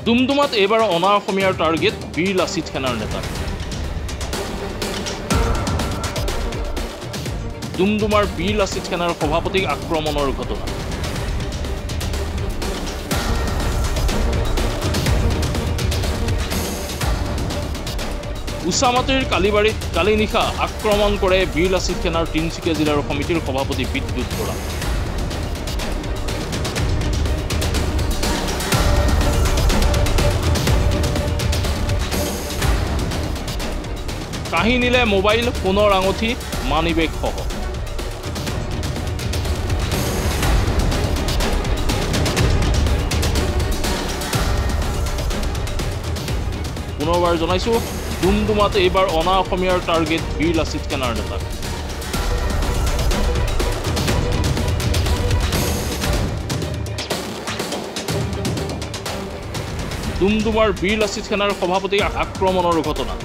ডুমডুমাত এইবাৰ অনা অসমীয়াৰ টাৰ্গেট বীৰ লাচিত সেনাৰ নেতা। ডুমডুমাৰ বীৰ লাচিত সেনাৰ সভাপতিক আক্ৰমণৰ ঘটনা। উচামাটিৰ কালিবাৰীত কালি নিশা আক্ৰমণ কৰে বীৰ লাচিত সেনাৰ তিনিচুকীয়া জিলাৰ সমিতিৰ সভাপতি বিদ্যুৎ বৰা। কাহি নিলে মোবাইল, ফোনৰ আঙঠি, মানিবেগ সহ। পুনৰবাৰ জনাইছো, ডুমডুমাত এইবাৰ অনা অসমীয়াৰ টাৰ্গেট বীৰ লাচিত সেনাৰ নেতা। ডুমডুমাৰ বীৰ লাচিত সেনাৰ সভাপতিক আক্ৰমণৰ ঘটনা।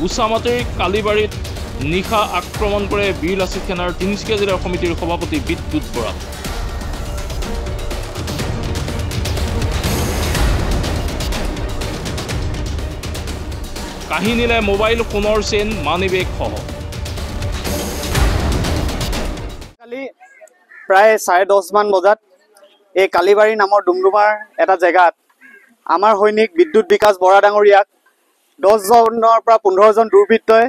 উচামাটিৰ কালিবাৰীত নিশা আক্ৰমণ কৰে বীৰ লাচিত সেনাৰ তিনিচুকীয়া জিলাৰ সমিতিৰ সভাপতি বিদ্যুৎ বৰা। কাহি নিলে মোবাইল, ফোনৰ চেইন, মানিবেগ সহ। কালি প্ৰায় 10:30 মান বজাত এই কালিবাৰী নামৰ ডুমডুমাৰ এটা জেগাত আমাৰ সৈনিক বিদ্যুৎ বিকাশ বৰা ডাঙৰীয়াক 10 জনৰ পৰা 15 জন দুৰ্বৃত্তই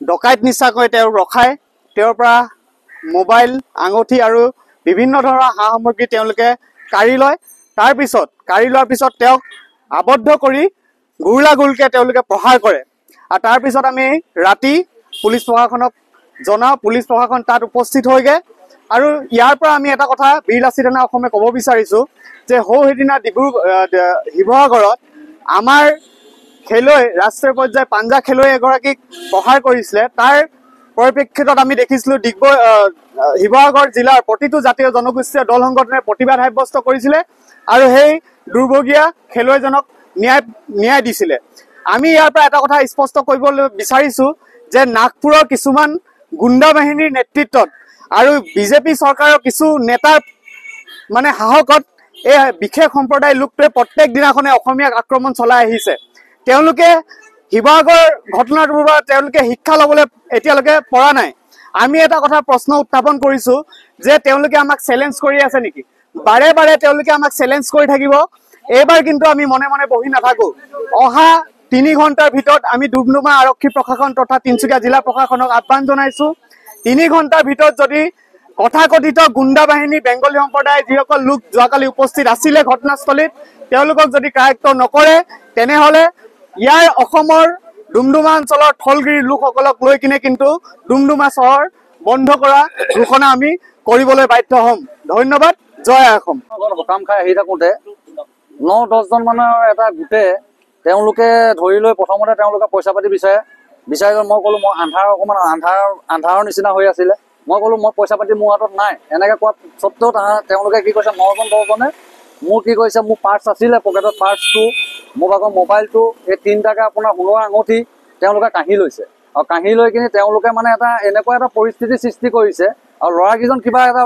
ডকাইত নিচাকৈ তেওঁক ৰখাই তেওঁৰ পৰা মোবাইল, আঙঠি আৰু বিভিন্ন ধৰণৰ সা সামগ্ৰী তেওঁলোকে কাঢ়ি লয়। তাৰপিছত কাঢ়ি লোৱাৰ পিছত তেওঁক আবদ্ধ কৰি গুৰুলাগুলকৈ তেওঁলোকে প্ৰহাৰ কৰে। আৰু তাৰপিছত আমি ৰাতি পুলিচ প্ৰশাসনক জনাওঁ। পুলিচ প্ৰশাসন তাত উপস্থিত হয়গৈ। আৰু ইয়াৰ পৰা আমি এটা কথা বীৰ লাচিত সেনা অসমে ক'ব বিচাৰিছোঁ যে সেইদিনা শিৱসাগৰত আমাৰ খেলুৱৈ, ৰাষ্ট্ৰীয় পৰ্যায়ৰ পাঞ্জা খেলুৱৈ এগৰাকীক প্ৰহাৰ কৰিছিলে। তাৰ পৰিপ্ৰেক্ষিতত আমি দেখিছিলোঁ শিৱসাগৰ জিলাৰ প্ৰতিটো জাতীয় জনগোষ্ঠীয় দল সংগঠনে প্ৰতিবাদ সাব্যস্ত কৰিছিলে আৰু সেই দুৰ্ভগীয়া খেলুৱৈজনক ন্যায় দিছিলে। আমি ইয়াৰ পৰা এটা কথা স্পষ্ট কৰিবলৈ বিচাৰিছোঁ যে নাগপুৰৰ কিছুমান গুণ্ডা বাহিনীৰ নেতৃত্বত আৰু বিজেপি চৰকাৰৰ কিছু নেতাৰ সাহসত এই বিশেষ সম্প্ৰদায়ৰ লোকটোৱে প্ৰত্যেক দিনাখনে অসমীয়াক আক্ৰমণ চলাই আহিছে। তেওঁলোকে শিৱসাগৰ ঘটনাটোৰ পৰা তেওঁলোকে শিক্ষা ল'বলৈ এতিয়ালৈকে পৰা নাই। আমি এটা কথা প্ৰশ্ন উত্থাপন কৰিছোঁ যে তেওঁলোকে আমাক চেলেঞ্জ কৰি আছে নেকি? বাৰে বাৰে তেওঁলোকে আমাক চেলেঞ্জ কৰি থাকিব। এইবাৰ কিন্তু আমি মনে মনে বহি নাথাকোঁ। অহা 3 ঘণ্টাৰ ভিতৰত আমি ডুমডুমা আৰক্ষী প্ৰশাসন তথা তিনিচুকীয়া জিলা প্ৰশাসনক আহ্বান জনাইছোঁ। 3 ঘণ্টাৰ ভিতৰত যদি তথাকথিত গুণ্ডা বাহিনী, বেংগলী সম্প্ৰদায়ৰ যিসকল লোক যোৱাকালি উপস্থিত আছিলে ঘটনাস্থলীত, তেওঁলোকক যদি কাৰ্যত নকৰে তেনেহ'লে ইয়াৰ অসমৰ ডুমডুমা অঞ্চলৰ থলগিৰি লোকসকলক লৈ কিনে কিন্তু ডুমডুমা চহৰ বন্ধ কৰা ঘোষণা আমি কৰিবলৈ বাধ্য হ'ম। ধন্যবাদ। জয় অসম। সকাম খাই আহি থাকোঁতে 9-10 জন মানৰ এটা গোটে তেওঁলোকে ধৰি লৈ প্ৰথমতে তেওঁলোকে পইচা পাতি বিচাৰি মই ক'লোঁ মই অকণমান আন্ধাৰৰ নিচিনা হৈ আছিলে। মই ক'লোঁ মই পইচা পাতি মোৰ হাতত নাই। এনেকৈ কোৱা স্বত্তেও তেওঁলোকে কি কৈছে, 9-10জনে মোৰ কি কৈছে, মোৰ পাৰ্চ আছিলে পকেটত, পাৰ্চটো, মোৰ ভাগৰ মোবাইলটো, এই 3টাকে আপোনাৰ সোণৰ আঙঠি তেওঁলোকে কাঢ়ি লৈছে। আৰু কাঢ়ি লৈ কিনি তেওঁলোকে এটা এনেকুৱা এটা পৰিস্থিতি সৃষ্টি কৰিছে। আৰু ল'ৰাকেইজন কিবা এটা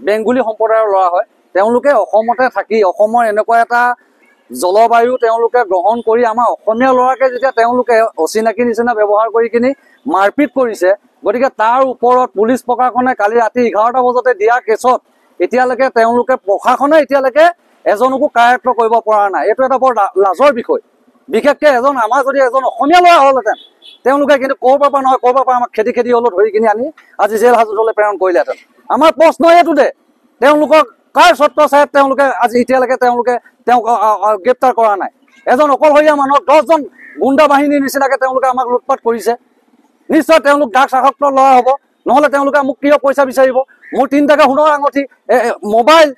বেংগলী সম্প্ৰদায়ৰ ল'ৰা হয়। তেওঁলোকে অসমতে থাকি অসমৰ এনেকুৱা এটা জলবায়ু তেওঁলোকে গ্ৰহণ কৰি আমাৰ অসমীয়া ল'ৰাকে যেতিয়া তেওঁলোকে অচিনাকি নিচিনা ব্যৱহাৰ কৰি কিনি মাৰপিট কৰিছে, গতিকে তাৰ ওপৰত পুলিচ প্ৰশাসনে কালি ৰাতি 11টা বজাতে দিয়া কেছত এতিয়ালৈকে তেওঁলোকে প্ৰশাসনে এতিয়ালৈকে এজনকো কাৰ্যত কৰিব পৰা নাই। এইটো এটা বৰ লাজৰ বিষয়। বিশেষকৈ আমাৰ যদি এজন অসমীয়া ল'ৰা হ'লহেঁতেন, তেওঁলোকে কিন্তু ক'ৰবাৰ পৰা নহয় ক'ৰবাৰ পৰা আমাক খেদি হ'লেও ধৰি কিনি আনি আজি জেল হাজতলৈ প্ৰেৰণ কৰিলেহেঁতেন। আমাৰ প্ৰশ্ন এইটো দে, তেওঁলোকক কাৰ স্বত্ব চাই তেওঁলোকে আজি এতিয়ালৈকে তেওঁলোকে তেওঁক গ্ৰেপ্তাৰ কৰা নাই? এজন অকলশৰীয়া মানুহক 10জন গুণ্ডা বাহিনীৰ নিচিনাকৈ তেওঁলোকে আমাক লুটপাট কৰিছে। নিশ্চয় তেওঁলোক ড্ৰাগছ আসক্ত ল'ৰা হ'ব, নহ'লে তেওঁলোকে মোক কিয় পইচা বিচাৰিব? মোৰ 3টাকে সোণৰ আঙঠি, মোবাইল,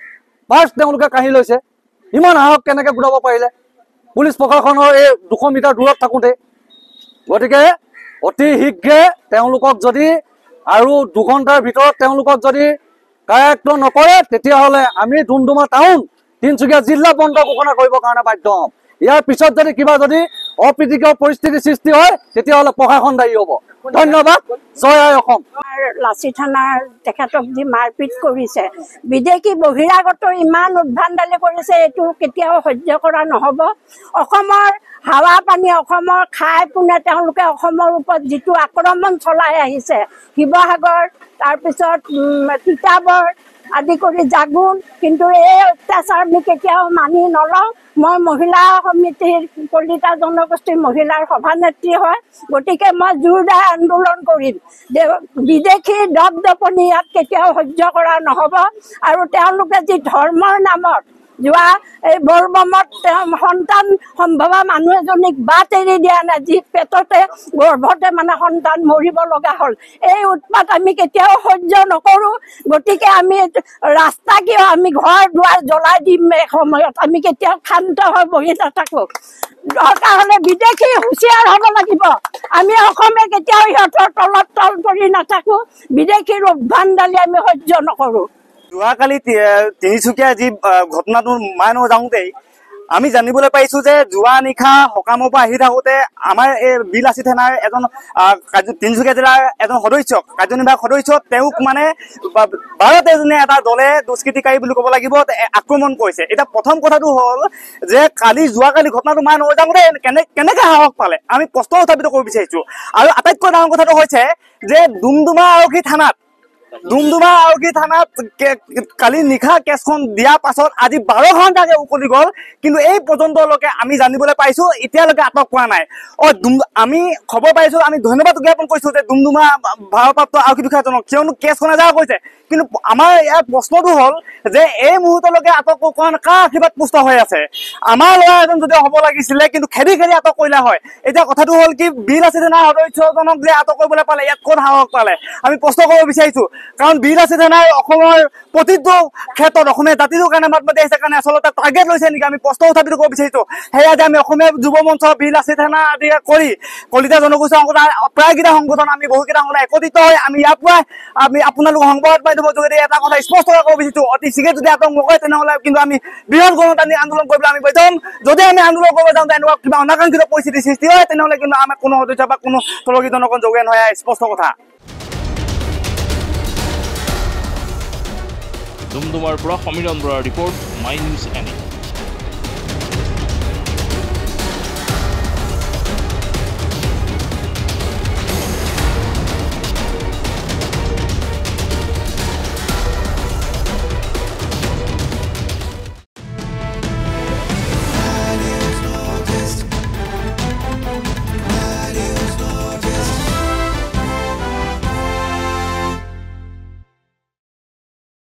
পাৰ্চ তেওঁলোকে কাঢ়ি লৈছে। ইমান সাহস কেনেকৈ গোটাব পাৰিলে পুলিচ প্ৰশাসনৰ এই 200 মিটাৰ দূৰত থাকোঁতে? গতিকে অতি শীঘ্ৰে তেওঁলোকক যদি আৰু 2 ঘণ্টাৰ ভিতৰত তেওঁলোকক যদি কাৰ্যত নকৰে তেতিয়াহ'লে আমি ডুমডুমা টাউন, তিনিচুকীয়া জিলা বন্ধ ঘোষণা কৰিবৰ কাৰণে বাধ্য হ'ম। ইয়াৰ পিছত যদি কিবা অপ্ৰীতিকৰ পৰিস্থিতিৰ সৃষ্টি হয় তেতিয়াহ'লে প্ৰশাসন দায়ী হ'ব। ধন্যবাদ। জয় আই অসম। লাচি থানাৰ তেখেতক যি মাৰপিট কৰিছে, বিদেশী বহিৰাগত ইমান উদ্ভণ্ডালি কৰিছে, এইটো কেতিয়াও সহ্য কৰা নহ'ব। অসমৰ হাৱা পানী, অসমৰ খাই পোনে তেওঁলোকে অসমৰ ওপৰত যিটো আক্ৰমণ চলাই আহিছে, শিৱসাগৰ, তাৰপিছত তিতাবৰ আদি কৰি জাগুন, কিন্তু এই অত্যাচাৰ আমি কেতিয়াও মানি নলওঁ। মই মহিলা সমিতিৰ কলিতা জনগোষ্ঠীৰ মহিলাৰ সভানেত্ৰী হয়, গতিকে মই জোৰদাৰ আন্দোলন কৰিম যে বিদেশী দপদপনি ইয়াত কেতিয়াও সহ্য কৰা নহ'ব। আৰু তেওঁলোকে যি ধৰ্মৰ নামত যোৱা এই বৰবমত সন্তান সম্ভৱা মানুহ এজনীক বাট এৰি দিয়া নাই, যি পেটতে গৰ্ভতে মানে সন্তান মৰিব লগা হ'ল। এই উৎপাত আমি কেতিয়াও সহ্য নকৰোঁ। গতিকে আমি ৰাস্তা কিয়, আমি ঘৰ দুৱাৰ জ্বলাই দিম এসময়ত, আমি কেতিয়াও শান্ত হৈ বহি নাথাকোঁ। দৰকাৰ হ'লে বিদেশী হুঁচিয়াৰ হ'ব লাগিব। আমি অসমে কেতিয়াও সিহঁতৰ তলত তল পৰি নাথাকোঁ। বিদেশীৰ উদ্ভণ্ডালি আমি সহ্য নকৰোঁ। যোৱাকালি তিনিচুকীয়া যি ঘটনাটো মানো যাওঁতেই আমি জানিবলৈ পাইছো যে যোৱা নিশা সকামৰ পৰা আহি থাকোঁতে আমাৰ এই বিলাচী থানাৰ এজন তিনিচুকীয়া জিলাৰ এজন সদস্য, কাৰ্যনিৰ্বাহক সদস্য, তেওঁক মানে 12-13জনীয়া এটা দলে দুষ্কৃতিকাৰী বুলি ক'ব লাগিব আক্ৰমণ কৰিছে। এতিয়া প্ৰথম কথাটো হ'ল যে যোৱাকালি ঘটনাটো মানো যাওঁতে কেনেকৈ সাহস পালে, আমি প্ৰশ্ন উত্থাপিত কৰিব বিচাৰিছোঁ। আৰু আটাইতকৈ ডাঙৰ কথাটো হৈছে যে ডুমডুমা আৰক্ষী থানাত কালি নিশা কেছখন দিয়াৰ পাছত আজি 12 ঘণ্টাকে উকলি গ'ল, কিন্তু এই পৰ্যন্তলৈকে আমি জানিবলৈ পাইছো এতিয়ালৈকে আটক কৰা নাই। আমি খবৰ পাইছো, আমি ধন্যবাদ জ্ঞাপন কৰিছো যে ডুমডুমা ভাৰপ্ৰাপ্ত আৰক্ষী বিষয়াজনক, কিয়নো কেছখন এজাহাৰ কৰিছে। কিন্তু আমাৰ ইয়াৰ প্ৰশ্নটো হ'ল যে এই মুহূৰ্তলৈকে আটক কৰা কাৰ আশীৰ্বাদ পুষ্ট হৈ আছে? আমাৰ ল'ৰা এজন যদি হ'ব লাগিছিলে, কিন্তু খেদি আটক কৰিলে হয়। এতিয়া কথাটো হ'ল কি, বিলাচী থানাৰ সদস্যজনক যে আটক কৰিবলৈ পালে, ইয়াত ক'ত সাহস পালে? আমি প্ৰশ্ন কৰিব বিচাৰিছো, কাৰণ বিলাচী থানাই অসমৰ প্ৰতিটো ক্ষেত্ৰত অসমীয়া জাতিটোৰ কাৰণে মাত মাতি আহিছে কাৰণে আচলতে টাৰ্গেট লৈছে নেকি? আমি প্ৰশ্ন উত্থাপিত কৰিব বিচাৰিছো। সেয়া যে আমি অসমীয়া যুৱ মঞ্চ, বিলাচী থানা আদি কৰি কলিতা জনগোষ্ঠীৰ প্ৰায়কেইটা সংগঠন, আমি বহুকেইটা সংগঠন একত্ৰিত হৈ আমি ইয়াৰ পৰাই আমি আপোনালোকৰ সংবাদ মাধ্যমৰ যোগেদি এটা কথা স্পষ্ট কৰিব বিচাৰিছো, অতি শীঘ্ৰে যদি আটক নকৰে তেনেহ'লে কিন্তু আমি বৃহৎ গণতান্ত্ৰিক আন্দোলন কৰিবলৈ আমি বাধ্য হ'ম। যদি আমি আন্দোলন কৰিব যাওঁতে এনেকুৱা কিবা অনাকাংক্ষিত পৰিস্থিতিৰ সৃষ্টি হয়, তেনেহ'লে কিন্তু আমাৰ কোনো সদস্য বা কোনো তলকী জনগণ যোগে নহয়, স্পষ্ট কথা। ডুমডুমাৰ পৰা সমীৰণ বৰাৰ ৰিপৰ্ট, মাই নিউজ এনি।